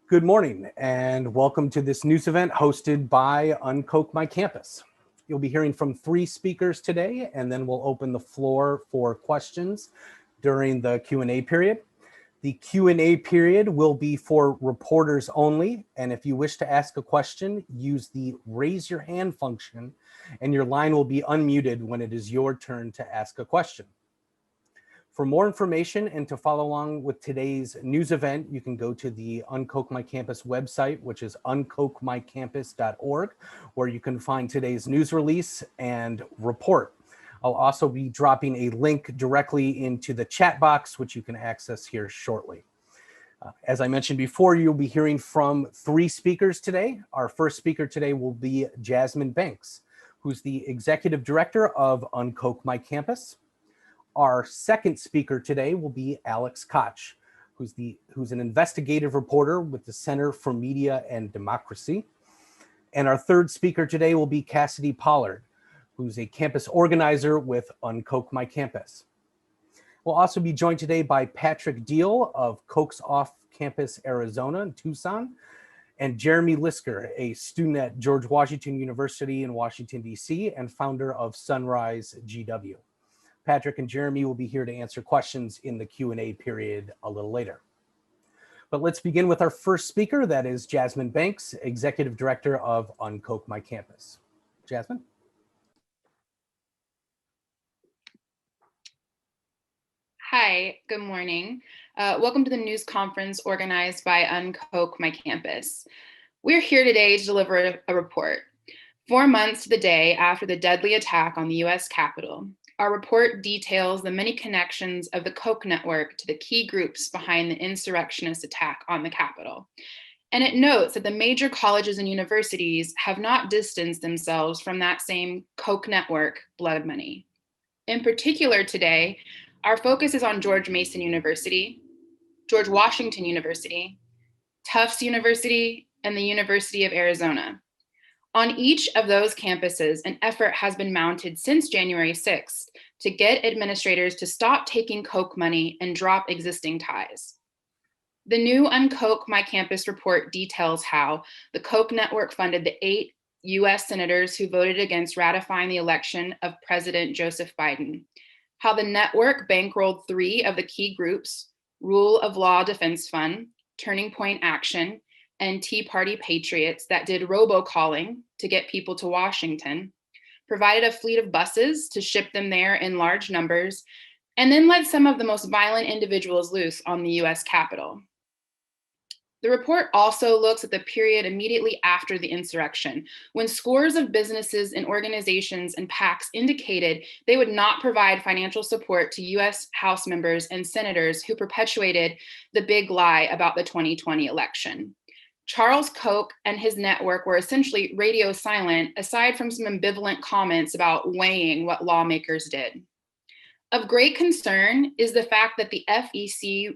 Good morning and welcome to this news event hosted by UnKoch My Campus. You'll be hearing from 3 speakers today, and then we'll open the floor for questions during the Q&A period. The Q&A period will be for reporters only, and if you wish to ask a question, use the raise your hand function and your line will be unmuted when it is your turn to ask a question. For more information and to follow along with today's news event, you can go to the UnKoch My Campus website, which is unkochmycampus.org, where you can find today's news release and report. I'll also be dropping a link directly into the chat box, which you can access here shortly. As I mentioned before, you'll be hearing from 3 speakers today. Our first speaker today will be Jasmine Banks, who's the Executive Director of UnKoch My Campus. Our second speaker today will be Alex Koch, who's an investigative reporter with the Center for Media and Democracy. And our third speaker today will be Cassidy Pollard, who's a campus organizer with UnKoch My Campus. We'll also be joined today by Patrick Deal of Koch's Off-Campus Arizona in Tucson, and Jeremy Lisker, a student at George Washington University in Washington, D.C., and founder of Sunrise GW. Patrick and Jeremy will be here to answer questions in the Q&A period a little later. But let's begin with our first speaker, that is Jasmine Banks, Executive Director of UnKoch My Campus. Jasmine? Hi, good morning. Welcome to the news conference organized by UnKoch My Campus. We're here today to deliver a report. 4 months to the day after the deadly attack on the US Capitol, our report details the many connections of the Koch network to the key groups behind the insurrectionist attack on the Capitol. And it notes that the major colleges and universities have not distanced themselves from that same Koch network blood money. In particular today, our focus is on George Mason University, George Washington University, Tufts University, and the University of Arizona. On each of those campuses, an effort has been mounted since January 6th to get administrators to stop taking Koch money and drop existing ties. The new UnKoch My Campus report details how the Koch network funded the 8 US senators who voted against ratifying the election of President Joseph Biden, how the network bankrolled 3 of the key groups, Rule of Law Defense Fund, Turning Point Action, and Tea Party Patriots that did robocalling to get people to Washington, provided a fleet of buses to ship them there in large numbers, and then let some of the most violent individuals loose on the US Capitol. The report also looks at the period immediately after the insurrection, when scores of businesses and organizations and PACs indicated they would not provide financial support to US House members and senators who perpetuated the big lie about the 2020 election. Charles Koch and his network were essentially radio silent, aside from some ambivalent comments about weighing what lawmakers did. Of great concern is the fact that the FEC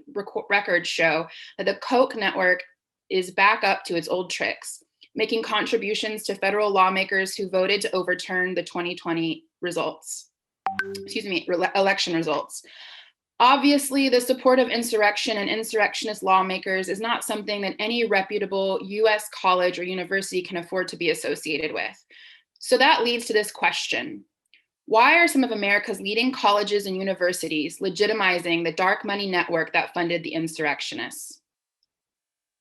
records show that the Koch network is back up to its old tricks, making contributions to federal lawmakers who voted to overturn the 2020 election results. Obviously, the support of insurrection and insurrectionist lawmakers is not something that any reputable US college or university can afford to be associated with. So that leads to this question. Why are some of America's leading colleges and universities legitimizing the dark money network that funded the insurrectionists?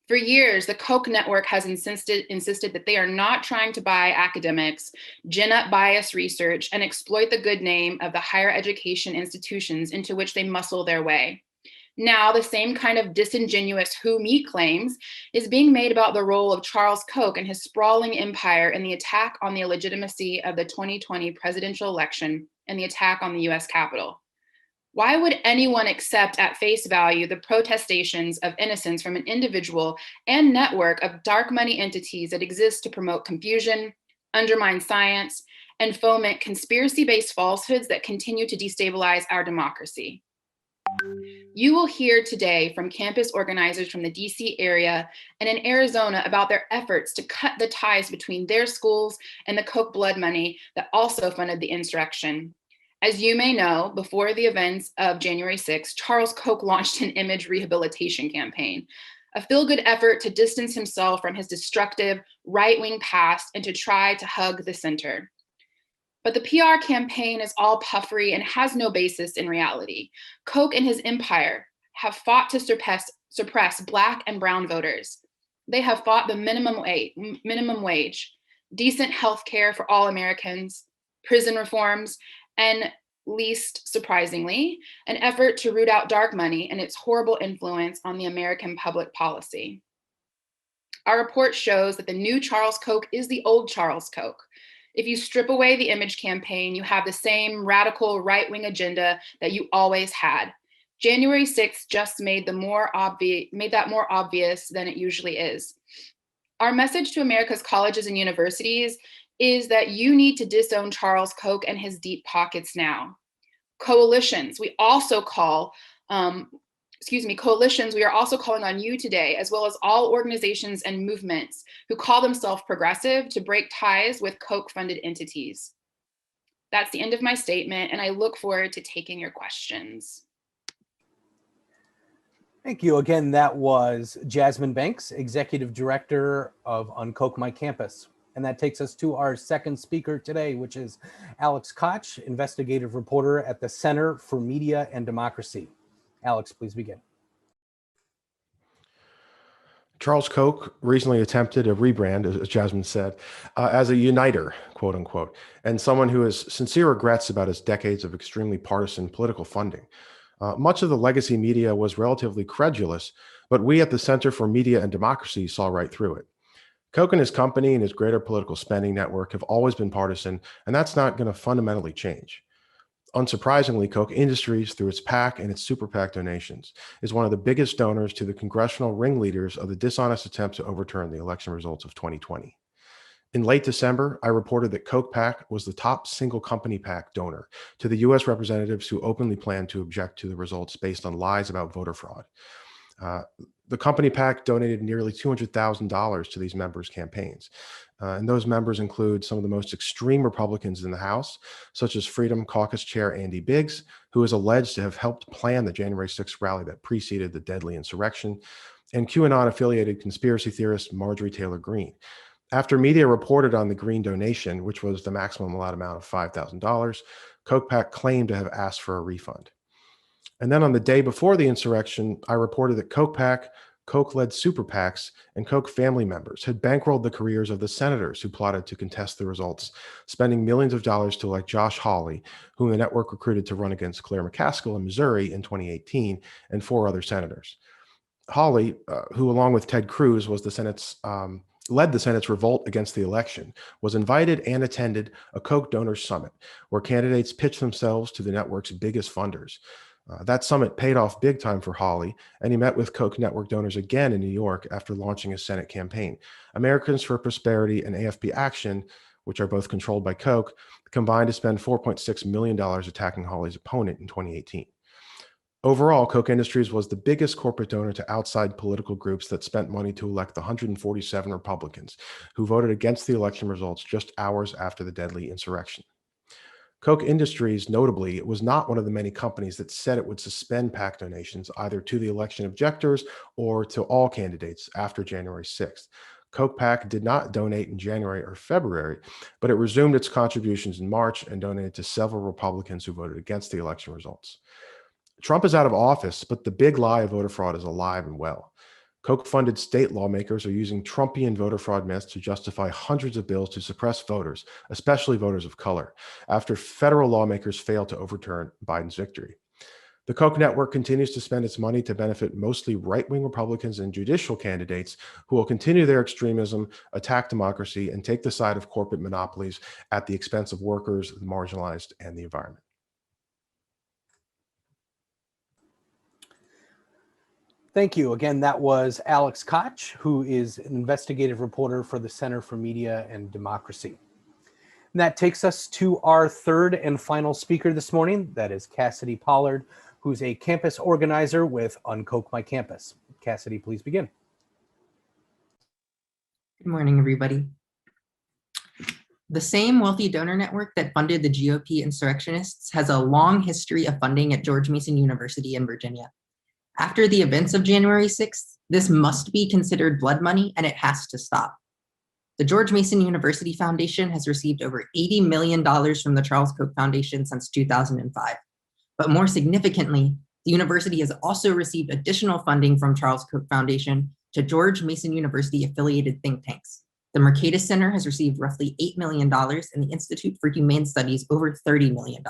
For years, the Koch network has insisted that they are not trying to buy academics, gin up bias research, and exploit the good name of the higher education institutions into which they muscle their way. Now, the same kind of disingenuous who me claims is being made about the role of Charles Koch and his sprawling empire in the attack on the legitimacy of the 2020 presidential election and the attack on the US Capitol. Why would anyone accept at face value the protestations of innocence from an individual and network of dark money entities that exist to promote confusion, undermine science, and foment conspiracy-based falsehoods that continue to destabilize our democracy? You will hear today from campus organizers from the DC area and in Arizona about their efforts to cut the ties between their schools and the Koch blood money that also funded the insurrection. As you may know, before the events of January 6th, Charles Koch launched an image rehabilitation campaign, a feel-good effort to distance himself from his destructive right-wing past and to try to hug the center. But the PR campaign is all puffery and has no basis in reality. Koch and his empire have fought to suppress Black and brown voters. They have fought the minimum wage, decent health care for all Americans, prison reforms, and least surprisingly, an effort to root out dark money and its horrible influence on the American public policy. Our report shows that the new Charles Koch is the old Charles Koch. If you strip away the image campaign, you have the same radical right-wing agenda that you always had. January 6th just made that more obvious than it usually is. Our message to America's colleges and universities is that you need to disown Charles Koch and his deep pockets now. Coalitions, we are also calling on you today, as well as all organizations and movements who call themselves progressive, to break ties with Koch-funded entities. That's the end of my statement, and I look forward to taking your questions. Thank you. Again, that was Jasmine Banks, Executive Director of UnKoch My Campus. And that takes us to our second speaker today, which is Alex Koch, investigative reporter at the Center for Media and Democracy. Alex, please begin. Charles Koch recently attempted a rebrand, as Jasmine said, as a uniter, quote unquote, and someone who has sincere regrets about his decades of extremely partisan political funding. Much of the legacy media was relatively credulous, but we at the Center for Media and Democracy saw right through it. Koch and his company and his greater political spending network have always been partisan, and that's not going to fundamentally change. Unsurprisingly, Koch Industries, through its PAC and its Super PAC donations, is one of the biggest donors to the congressional ringleaders of the dishonest attempt to overturn the election results of 2020. In late December, I reported that Koch PAC was the top single company PAC donor to the U.S. representatives who openly planned to object to the results based on lies about voter fraud. The company PAC donated nearly $200,000 to these members' campaigns. And those members include some of the most extreme Republicans in the House, such as Freedom Caucus Chair Andy Biggs, who is alleged to have helped plan the January 6th rally that preceded the deadly insurrection, and QAnon-affiliated conspiracy theorist Marjorie Taylor Greene. After media reported on the Greene donation, which was the maximum allowed amount of $5,000, Koch PAC claimed to have asked for a refund. And then on the day before the insurrection, I reported that Koch PAC, Koch-led super PACs, and Koch family members had bankrolled the careers of the senators who plotted to contest the results, spending millions of dollars to elect Josh Hawley, whom the network recruited to run against Claire McCaskill in Missouri in 2018, and 4 other senators. Hawley, who along with Ted Cruz was led the Senate's revolt against the election, was invited and attended a Koch donor summit where candidates pitched themselves to the network's biggest funders. That summit paid off big time for Hawley, and he met with Koch network donors again in New York after launching his Senate campaign. Americans for Prosperity and AFP Action, which are both controlled by Koch, combined to spend $4.6 million attacking Hawley's opponent in 2018. Overall, Koch Industries was the biggest corporate donor to outside political groups that spent money to elect the 147 Republicans who voted against the election results just hours after the deadly insurrection. Koch Industries, notably, was not one of the many companies that said it would suspend PAC donations either to the election objectors or to all candidates after January 6th. Koch PAC did not donate in January or February, but it resumed its contributions in March and donated to several Republicans who voted against the election results. Trump is out of office, but the big lie of voter fraud is alive and well. Koch-funded state lawmakers are using Trumpian voter fraud myths to justify hundreds of bills to suppress voters, especially voters of color, after federal lawmakers failed to overturn Biden's victory. The Koch network continues to spend its money to benefit mostly right-wing Republicans and judicial candidates who will continue their extremism, attack democracy, and take the side of corporate monopolies at the expense of workers, the marginalized, and the environment. Thank you. Again, that was Alex Koch, who is an investigative reporter for the Center for Media and Democracy. And that takes us to our third and final speaker this morning. That is Cassidy Pollard, who's a campus organizer with UnKoch My Campus. Cassidy, please begin. Good morning, everybody. The same wealthy donor network that funded the GOP insurrectionists has a long history of funding at George Mason University in Virginia. After the events of January 6th, This must be considered blood money, and it has to stop. The George Mason University Foundation has received over $80 million from the Charles Koch Foundation since 2005. But more significantly, the university has also received additional funding from Charles Koch Foundation to George Mason University affiliated think tanks. The Mercatus Center has received roughly $8 million, and the Institute for Humane Studies over $30 million.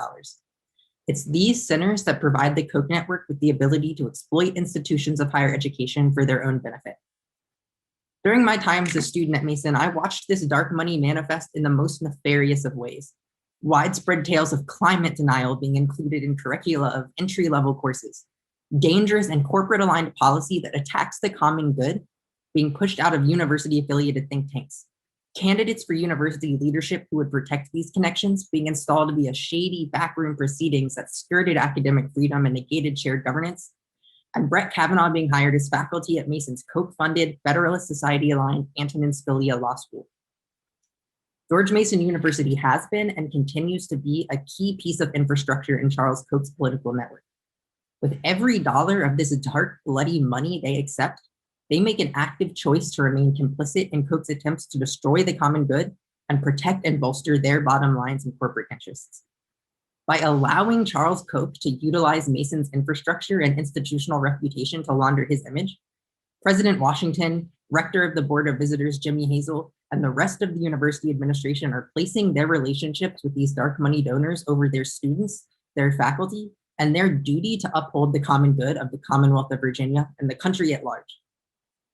It's these centers that provide the Koch network with the ability to exploit institutions of higher education for their own benefit. During my time as a student at Mason, I watched this dark money manifest in the most nefarious of ways. Widespread tales of climate denial being included in curricula of entry-level courses, dangerous and corporate-aligned policy that attacks the common good being pushed out of university-affiliated think tanks, candidates for university leadership who would protect these connections being installed via shady backroom proceedings that skirted academic freedom and negated shared governance, and Brett Kavanaugh being hired as faculty at Mason's Koch-funded, Federalist Society-aligned Antonin Scalia Law School. George Mason University has been and continues to be a key piece of infrastructure in Charles Koch's political network. With every dollar of this dark, bloody money they accept, they make an active choice to remain complicit in Koch's attempts to destroy the common good and protect and bolster their bottom lines and corporate interests. By allowing Charles Koch to utilize Mason's infrastructure and institutional reputation to launder his image, President Washington, Rector of the Board of Visitors Jimmy Hazel, and the rest of the university administration are placing their relationships with these dark money donors over their students, their faculty, and their duty to uphold the common good of the Commonwealth of Virginia and the country at large.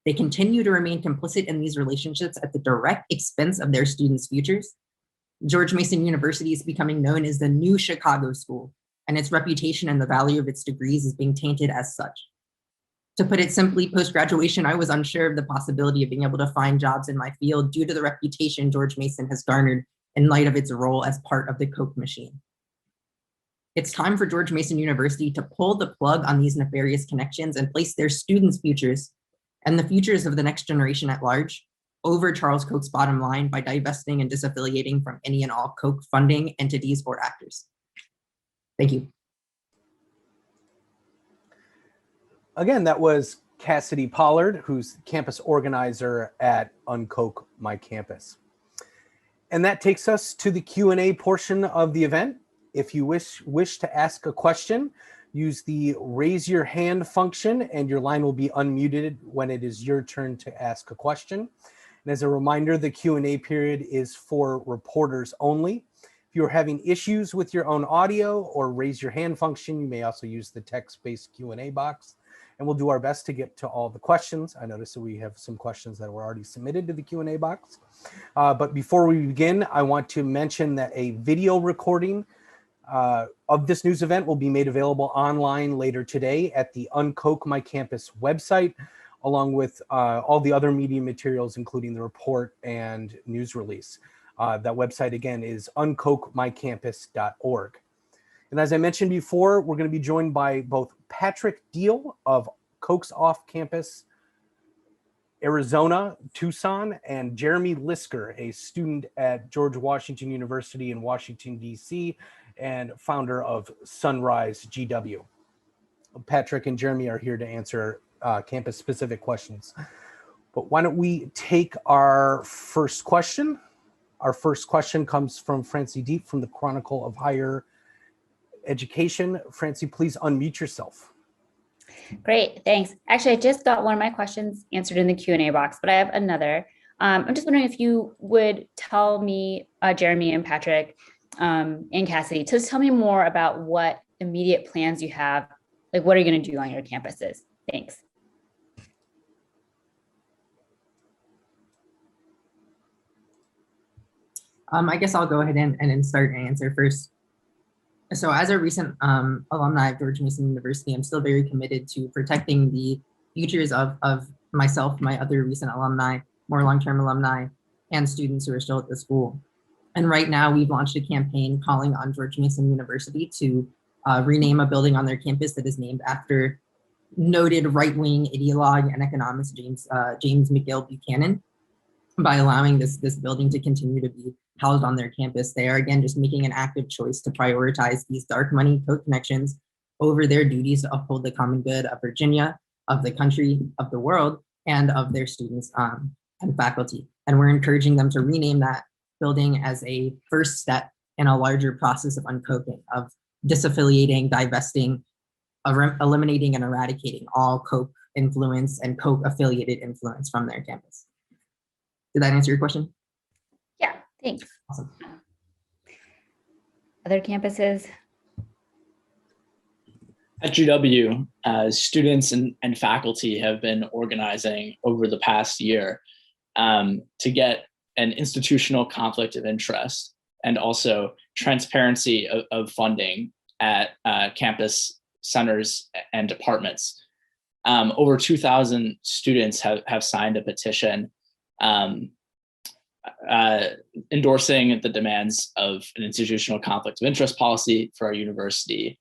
They continue to remain complicit in these relationships at the direct expense of their students' futures. George Mason University is becoming known as the new Chicago school, and its reputation and the value of its degrees is being tainted as such. To put it simply, post-graduation, I was unsure of the possibility of being able to find jobs in my field due to the reputation George Mason has garnered in light of its role as part of the Koch machine. It's time for George Mason University to pull the plug on these nefarious connections and place their students' futures and the futures of the next generation at large over Charles Koch's bottom line by divesting and disaffiliating from any and all Koch funding entities or actors. Thank you. Again, that was Cassidy Pollard, who's campus organizer at UnKoch My Campus. And that takes us to the Q&A portion of the event. If you wish to ask a question, use the raise your hand function and your line will be unmuted when it is your turn to ask a question. And as a reminder, the Q&A period is for reporters only. If you are having issues with your own audio or raise your hand function, you may also use the text-based Q&A box. And we'll do our best to get to all the questions. I noticed that we have some questions that were already submitted to the Q&A box. But before we begin, I want to mention that a video recording of this news event will be made available online later today at the UnKoch My Campus website, along with all the other media materials, including the report and news release. That website again is unkochmycampus.org. And as I mentioned before, we're going to be joined by both Patrick Deal of Koch's off-campus Arizona, Tucson, and Jeremy Lisker, a student at George Washington University in Washington, D.C., and founder of Sunrise GW. Patrick and Jeremy are here to answer campus-specific questions. But why don't we take our first question? Our first question comes from Francie Deep from the Chronicle of Higher Education. Francie, please unmute yourself. Great, thanks. Actually, I just got one of my questions answered in the Q&A box, but I have another. I'm just wondering if you would tell me, Jeremy and Patrick and Cassidy, to tell me more about what immediate plans you have, like what are you going to do on your campuses? Thanks. I guess I'll go ahead and start and answer first. So as a recent alumni of George Mason University, I'm still very committed to protecting the futures of myself, my other recent alumni, more long-term alumni, and students who are still at the school. And right now we've launched a campaign calling on George Mason University to rename a building on their campus that is named after noted right-wing ideologue and economist James McGill Buchanan. By allowing this building to continue to be housed on their campus, they are again just making an active choice to prioritize these dark money Koch connections over their duties to uphold the common good of Virginia of the country, of the world, and of their students and faculty. And we're encouraging them to rename that building as a first step in a larger process of uncoking, of disaffiliating, divesting, eliminating and eradicating all Koch influence and Koch affiliated influence from their campus. Did that answer your question? Yeah, thanks. Awesome. Other campuses? At GW, students and faculty have been organizing over the past year to get an institutional conflict of interest and also transparency of funding at campus centers and departments. Over 2,000 students have signed a petition endorsing the demands of an institutional conflict of interest policy for our university,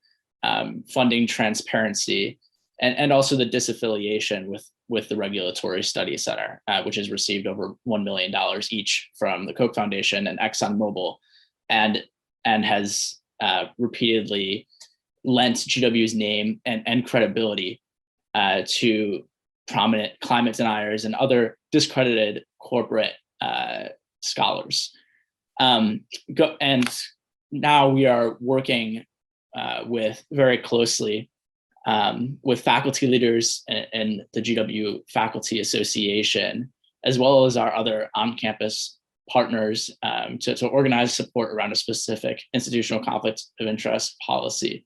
funding transparency, and also the disaffiliation with the Regulatory Study Center, which has received over $1 million each from the Koch Foundation and ExxonMobil, and has repeatedly lent GW's name and credibility to prominent climate deniers and other discredited corporate scholars. And now we are working with very closely with faculty leaders and the GW Faculty Association, as well as our other on-campus partners to organize support around a specific institutional conflict of interest policy.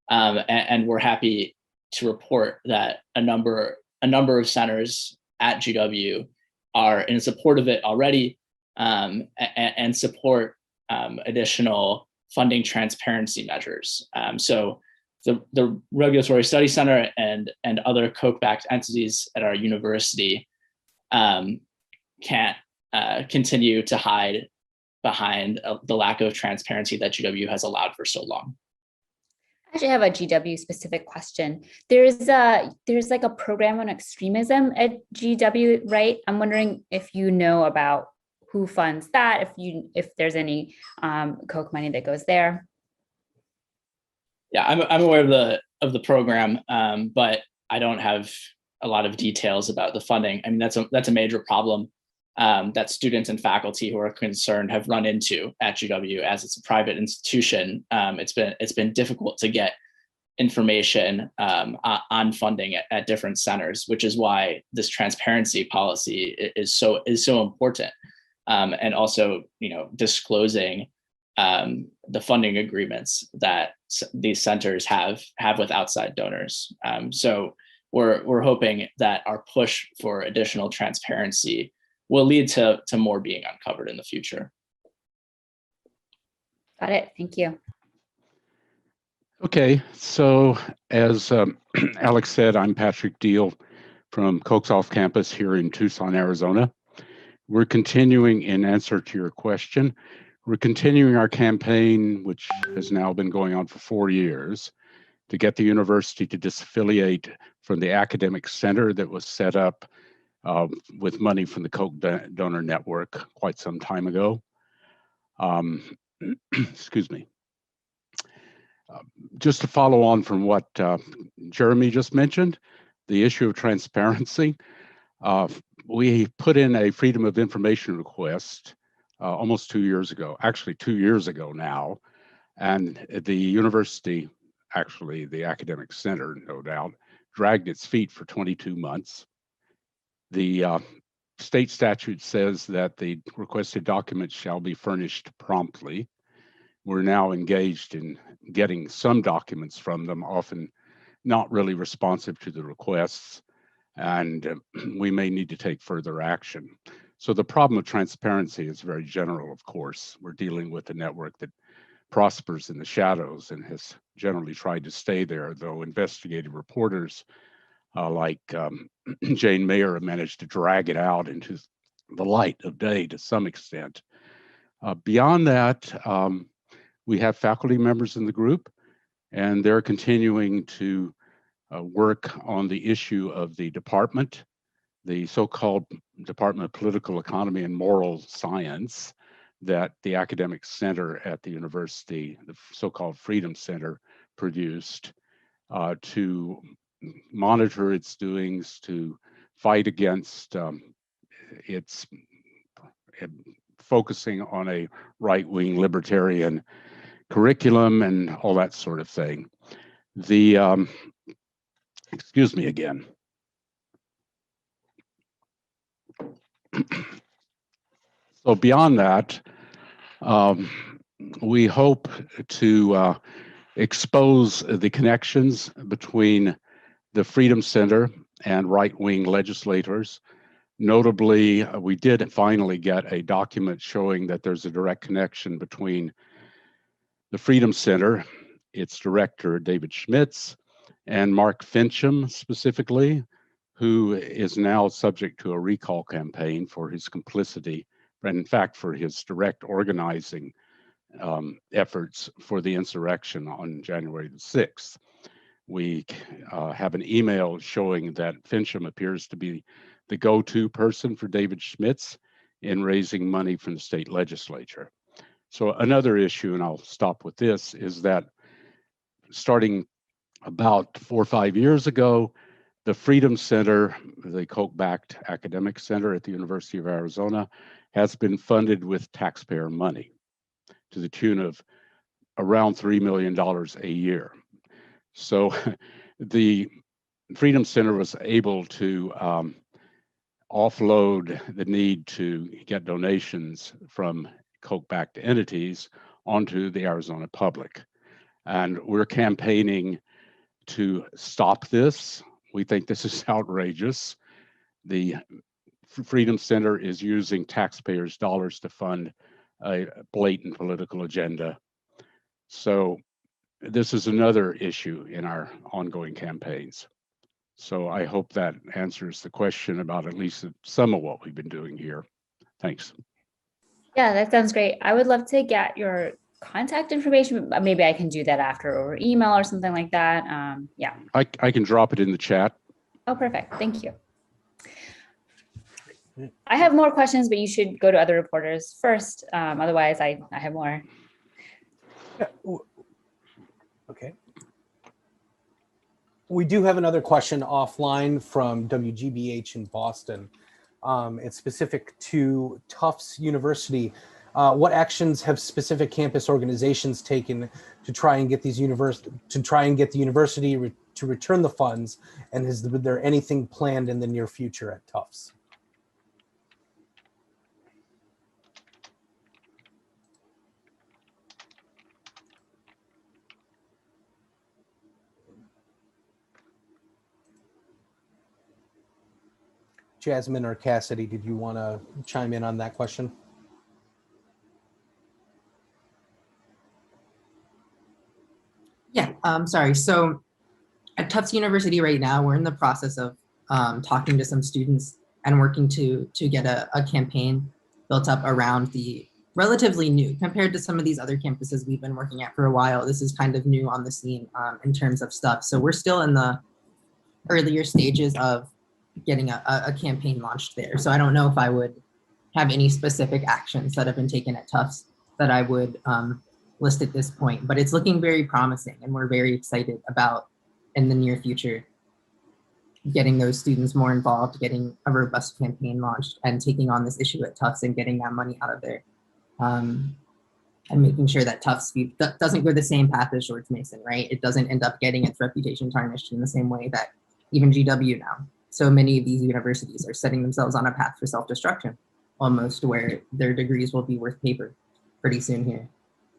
And we're happy to report that a number of centers at GW are in support of it already, and support additional funding transparency measures. So the Regulatory Study Center and other Koch-backed entities at our university can't continue to hide behind the lack of transparency that GW has allowed for so long. I actually have a GW specific question. There's like a program on extremism at GW, right? I'm wondering if you know about who funds that, if there's any Koch money that goes there. Yeah, I'm aware of the program, but I don't have a lot of details about the funding. I mean, that's a major problem that students and faculty who are concerned have run into at GW. As it's a private institution, it's been difficult to get information on funding at different centers, which is why this transparency policy is so important. And also, disclosing the funding agreements that these centers have with outside donors. So we're hoping that our push for additional transparency will lead to more being uncovered in the future. Got it. Thank you. Okay, so as Alex said, I'm Patrick Deal from Koch's off campus here in Tucson, Arizona. We're continuing, in answer to your question, we're continuing our campaign, which has now been going on for 4 years, to get the university to disaffiliate from the academic center that was set up with money from the Koch donor network quite some time ago. Excuse me. Just to follow on from what Jeremy just mentioned, the issue of transparency, we put in a Freedom of Information request almost 2 years ago, actually 2 years ago now, and the university, actually the academic center, no doubt, dragged its feet for 22 months. The state statute says that the requested documents shall be furnished promptly. We're now engaged in getting some documents from them, often not really responsive to the requests, and we may need to take further action. So the problem of transparency is very general, of course. We're dealing with a network that prospers in the shadows and has generally tried to stay there, though investigative reporters like Jane Mayer have managed to drag it out into the light of day to some extent. Beyond that, we have faculty members in the group, and they're continuing to work on the issue of the department, the so-called Department of Political Economy and Moral Science that the academic center at the university, the so-called Freedom Center, produced to monitor its doings, to fight against its focusing on a right-wing libertarian curriculum and all that sort of thing. The excuse me again. So beyond that, we hope to expose the connections between the Freedom Center and right-wing legislators. Notably, we did finally get a document showing that there's a direct connection between the Freedom Center, its director, David Schmitz, and Mark Fincham specifically, who is now subject to a recall campaign for his complicity, and in fact, for his direct organizing efforts for the insurrection on January the 6th. We have an email showing that Fincham appears to be the go-to person for David Schmitz in raising money from the state legislature. So another issue, and I'll stop with this, is that starting about 4 or 5 years ago, the Freedom Center, the Koch-backed academic center at the University of Arizona, has been funded with taxpayer money to the tune of around $3 million a year. So the Freedom Center was able to offload the need to get donations from Koch-backed entities onto the Arizona public. And we're campaigning to stop this. We think this is outrageous. The Freedom Center is using taxpayers' dollars to fund a blatant political agenda. So this is another issue in our ongoing campaigns. So I hope that answers the question about at least some of what we've been doing here. Thanks. Yeah, that sounds great. I would love to get your contact information. Maybe I can do that after over email or something like that. Yeah. I can drop it in the chat. Oh, perfect. Thank you. I have more questions, but you should go to other reporters first. Otherwise, I have more. Yeah. Okay. We do have another question offline from WGBH in Boston. It's specific to Tufts University. What actions have specific campus organizations taken to try and get the university to return the funds? And is there anything planned in the near future at Tufts? Jasmine or Cassidy, did you want to chime in on that question? Yeah, sorry. So at Tufts University right now, we're in the process of talking to some students and working to get a campaign built up around the relatively new, compared to some of these other campuses we've been working at for a while. This is kind of new on the scene in terms of stuff. So we're still in the earlier stages of getting a campaign launched there. So I don't know if I would have any specific actions that have been taken at Tufts that I would list at this point, but it's looking very promising, and we're very excited about in the near future getting those students more involved, getting a robust campaign launched, and taking on this issue at Tufts and getting that money out of there, and making sure that Tufts doesn't go the same path as George Mason, right? It doesn't end up getting its reputation tarnished in the same way that even GW now. So many of these universities are setting themselves on a path for self-destruction, almost, where their degrees will be worth paper pretty soon here.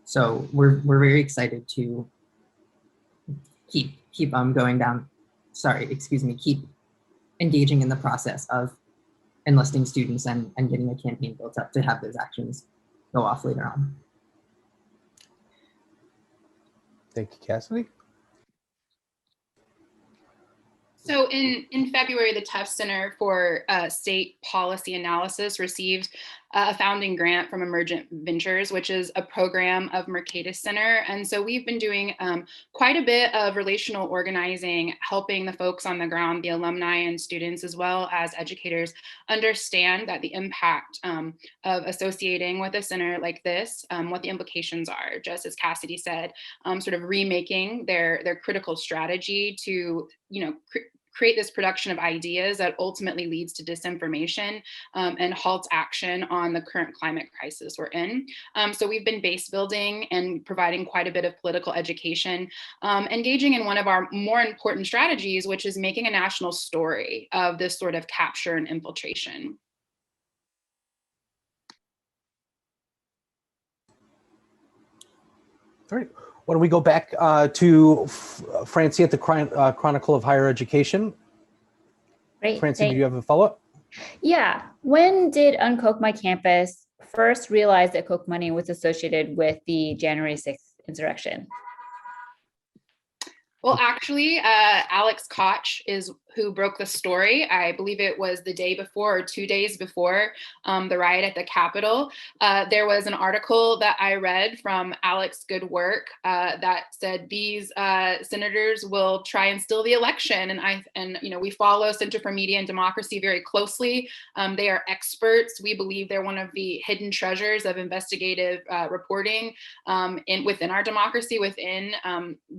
So we're very excited to keep going down. Sorry, excuse me. Keep engaging in the process of enlisting students and getting a campaign built up to have those actions go off later on. Thank you, Cassidy. So in February, the Tufts Center for State Policy Analysis received a founding grant from Emergent Ventures, which is a program of Mercatus Center. And so we've been doing quite a bit of relational organizing, helping the folks on the ground, the alumni and students, as well as educators, understand that the impact of associating with a center like this, what the implications are, just as Cassidy said, sort of remaking their critical strategy to, create this production of ideas that ultimately leads to disinformation and halts action on the current climate crisis we're in. So we've been base building and providing quite a bit of political education, engaging in one of our more important strategies, which is making a national story of this sort of capture and infiltration. All right. Why don't we go back to Francie at the Chronicle of Higher Education? Great. Francie, do you have a follow-up? Yeah. When did UnKoch My Campus first realize that Koch money was associated with the January 6th insurrection? Well, actually, Alex Koch is who broke the story. I believe it was the day before or 2 days before the riot at the Capitol. There was an article that I read from Alex Good Work that said these senators will try and steal the election. And we follow Center for Media and Democracy very closely. They are experts. We believe they're one of the hidden treasures of investigative reporting within our democracy, within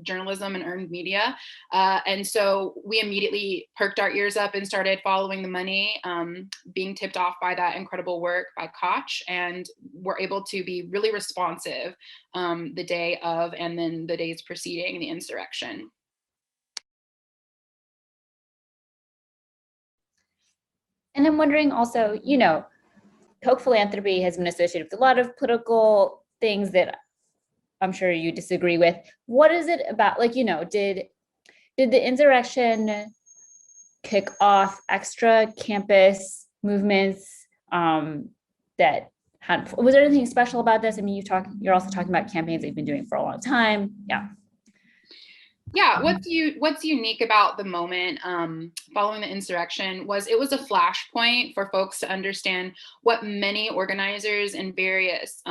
journalism and earned media. And so we immediately perked our ears up and started following the money, being tipped off by that incredible work by Koch, and were able to be really responsive the day of and then the days preceding the insurrection. And I'm wondering also, Koch philanthropy has been associated with a lot of political things that I'm sure you disagree with. What is it about, did the insurrection kick off extra campus movements that had, was there anything special about this? I mean, you're also talking about campaigns that you've been doing for a long time. Yeah, what's unique about the moment following the insurrection was it was a flashpoint for folks to understand what many organizers in various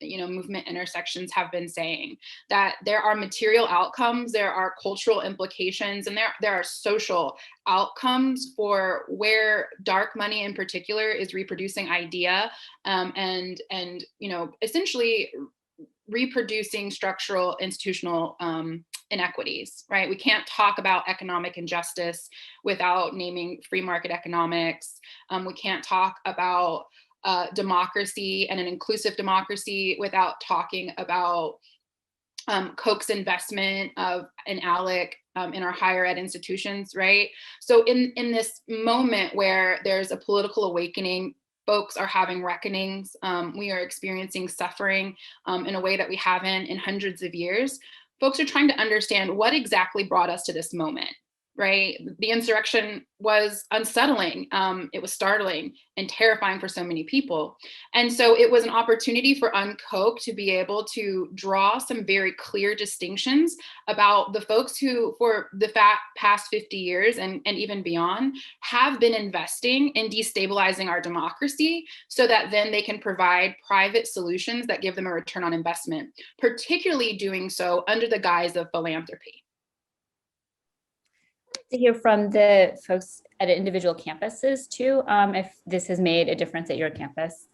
movement intersections have been saying, that there are material outcomes, there are cultural implications, and there are social outcomes for where dark money in particular is reproducing idea and essentially reproducing structural institutional inequities, right? We can't talk about economic injustice without naming free market economics. We can't talk about democracy and an inclusive democracy without talking about Koch's investment in ALEC in our higher ed institutions, right? So in this moment where there's a political awakening, folks are having reckonings. We are experiencing suffering in a way that we haven't in hundreds of years. Folks are trying to understand what exactly brought us to this moment, right? The insurrection was unsettling. It was startling and terrifying for so many people. And so it was an opportunity for UnKoch to be able to draw some very clear distinctions about the folks who, for the past 50 years and even beyond, have been investing in destabilizing our democracy so that then they can provide private solutions that give them a return on investment, particularly doing so under the guise of philanthropy. To hear from the folks at individual campuses too, if this has made a difference at your campus.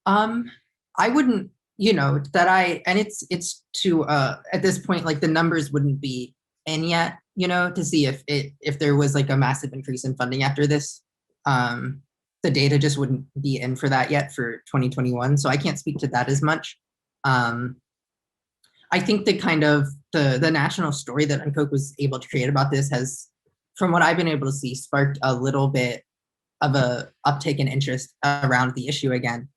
I wouldn't, and it's to at this point, like the numbers wouldn't be in yet, to see if there was like a massive increase in funding after this. The data just wouldn't be in for that yet for 2021, so I can't speak to that as much. I think the kind of the national story that UnKoch was able to create about this has, from what I've been able to see, sparked a little bit of a uptake in interest around the issue again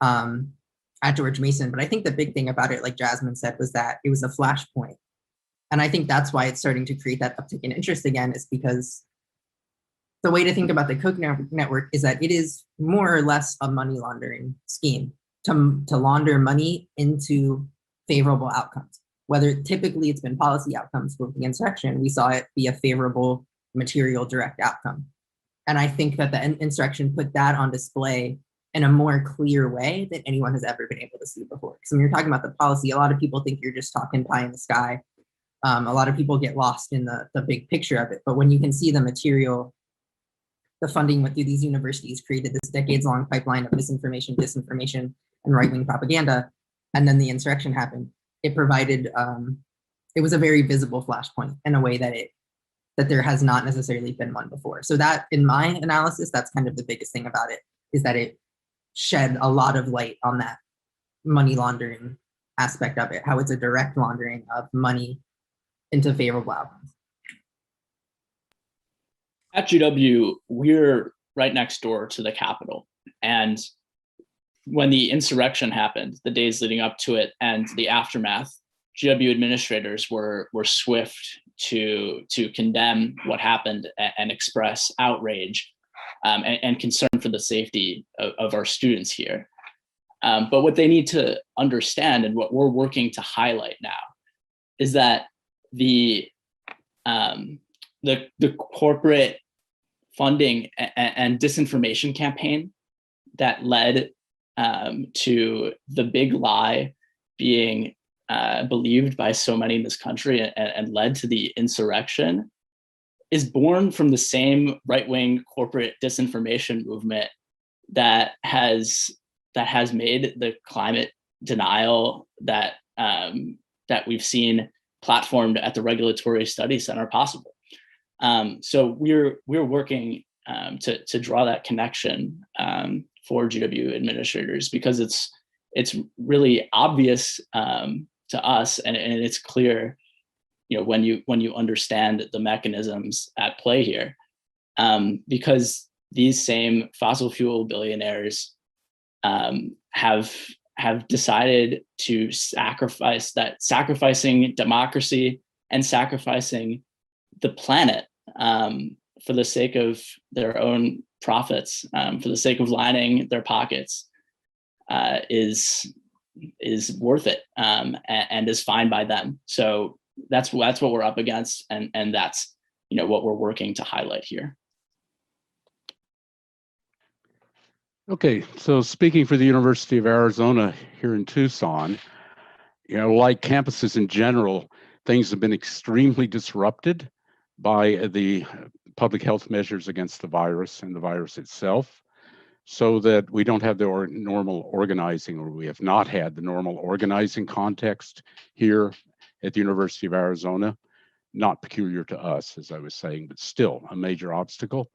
at George Mason. But I think the big thing about it, like Jasmine said, was that it was a flashpoint. And I think that's why it's starting to create that uptick in interest again, is because the way to think about the Koch network is that it is more or less a money laundering scheme to launder money into favorable outcomes. Whether typically it's been policy outcomes with the insurrection, we saw it be a favorable material direct outcome. And I think that the insurrection put that on display in a more clear way than anyone has ever been able to see before. Because when you're talking about the policy, a lot of people think you're just talking pie in the sky. A lot of people get lost in the big picture of it. But when you can see the material, the funding went through these universities, created this decades-long pipeline of misinformation, disinformation, and right-wing propaganda, and then the insurrection happened. It provided, it was a very visible flashpoint in a way that there has not necessarily been one before. So that, in my analysis, that's kind of the biggest thing about it, is that it shed a lot of light on that money laundering aspect of it, how it's a direct laundering of money into favorable outcomes. At GW, we're right next door to the Capitol. And when the insurrection happened, the days leading up to it and the aftermath, GW administrators were swift to condemn what happened and express outrage and concern for the safety of our students here. But what they need to understand, and what we're working to highlight now, is that the corporate funding and disinformation campaign that led to the big lie being believed by so many in this country and led to the insurrection is born from the same right-wing corporate disinformation movement that has made the climate denial that we've seen platformed at the Regulatory Studies Center possible. So we're working to draw that connection for GW administrators, because it's really obvious to us, and it's clear, when you understand the mechanisms at play here, because these same fossil fuel billionaires have decided to sacrificing democracy and sacrificing the planet for the sake of their own profits, for the sake of lining their pockets, is worth it and is fine by them. So that's what we're up against, and that's what we're working to highlight here. Okay, so speaking for the University of Arizona here in Tucson, like campuses in general, things have been extremely disrupted by the public health measures against the virus and the virus itself, so that we don't have the normal organizing, or we have not had the normal organizing context here at the University of Arizona. Not peculiar to us, as I was saying, but still a major obstacle.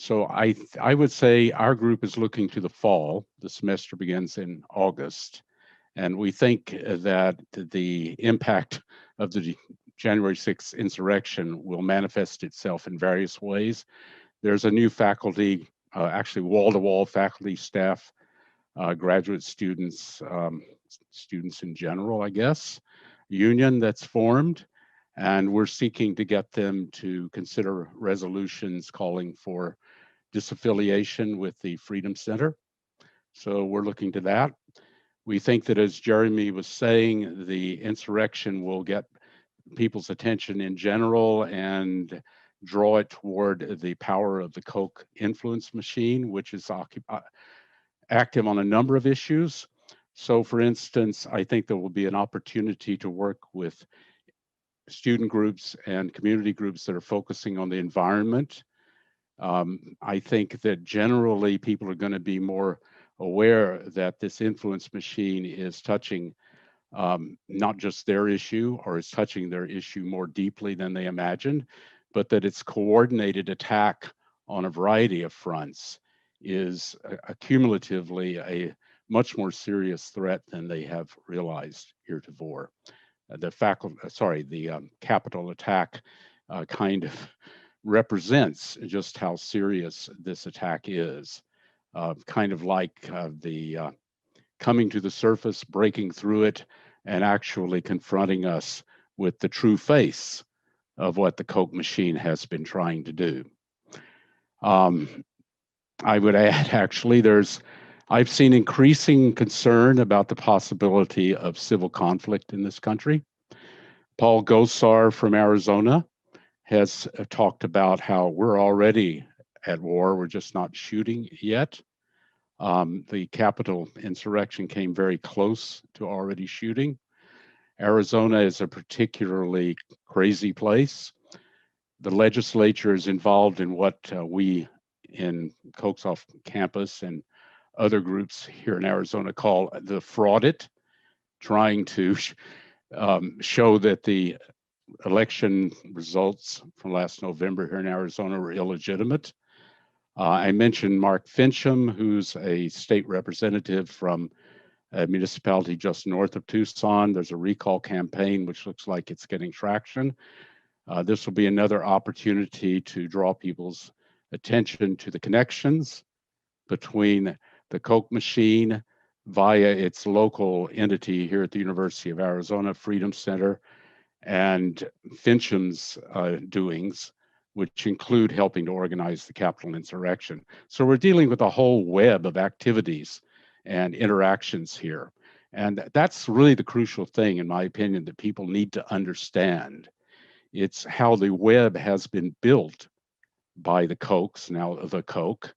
So I would say our group is looking to the fall. The semester begins in August, and we think that the impact of the January 6th insurrection will manifest itself in various ways. There's a new faculty, actually wall-to-wall faculty, staff, graduate students, students in general, I guess, union that's formed. And we're seeking to get them to consider resolutions calling for disaffiliation with the Freedom Center. So we're looking to that. We think that, as Jeremy was saying, the insurrection will get people's attention in general and draw it toward the power of the Koch influence machine, which is active on a number of issues. So for instance, I think there will be an opportunity to work with student groups and community groups that are focusing on the environment. I think that generally people are going to be more aware that this influence machine is touching not just their issue, or is touching their issue more deeply than they imagined, but that its coordinated attack on a variety of fronts is cumulatively a much more serious threat than they have realized heretofore. The Capitol attack kind of represents just how serious this attack is. Kind of like the coming to the surface, breaking through it, and actually confronting us with the true face of what the Koch machine has been trying to do. I would add, actually, I've seen increasing concern about the possibility of civil conflict in this country. Paul Gosar from Arizona has talked about how we're already at war, we're just not shooting yet. The Capitol insurrection came very close to already shooting. Arizona is a particularly crazy place. The legislature is involved in what we in Koch's off campus and other groups here in Arizona call the fraudit, trying to show that the election results from last November here in Arizona were illegitimate. I mentioned Mark Fincham, who's a state representative from a municipality just north of Tucson. There's a recall campaign, which looks like it's getting traction. This will be another opportunity to draw people's attention to the connections between the Koch machine via its local entity here at the University of Arizona Freedom Center and Fincham's doings, which include helping to organize the Capitol insurrection. So we're dealing with a whole web of activities and interactions here. And that's really the crucial thing, in my opinion, that people need to understand. It's how the web has been built by the Kochs, now the Koch,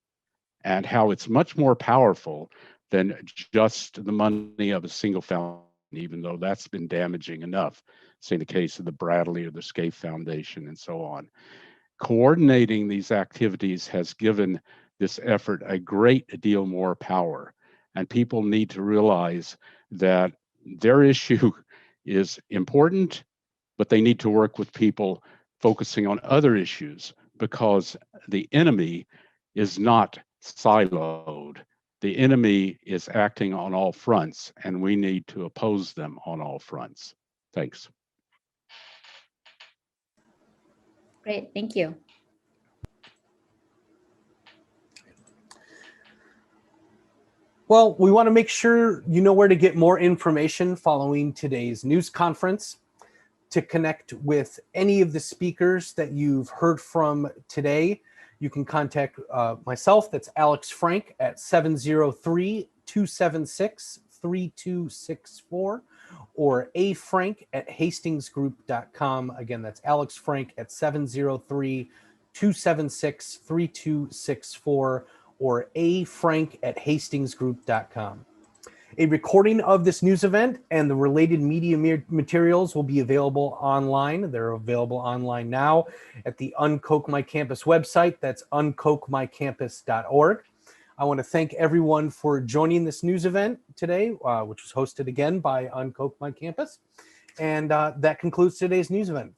and how it's much more powerful than just the money of a single foundation, even though that's been damaging enough, say in the case of the Bradley or the Scaife Foundation and so on. Coordinating these activities has given this effort a great deal more power, and people need to realize that their issue is important, but they need to work with people focusing on other issues, because the enemy is not siloed. The enemy is acting on all fronts, and we need to oppose them on all fronts. Thanks. Great, thank you. Well, we want to make sure you know where to get more information following today's news conference. To connect with any of the speakers that you've heard from today, you can contact myself, that's Alex Frank, at 703-276-3264, or afrank@hastingsgroup.com. Again, that's Alex Frank at 703-276-3264, or afrank@hastingsgroup.com. A recording of this news event and the related media materials will be available online. They're available online now at the UnKoch My Campus website. That's unkochmycampus.org. I want to thank everyone for joining this news event today, which was hosted again by UnKoch My Campus. And that concludes today's news event.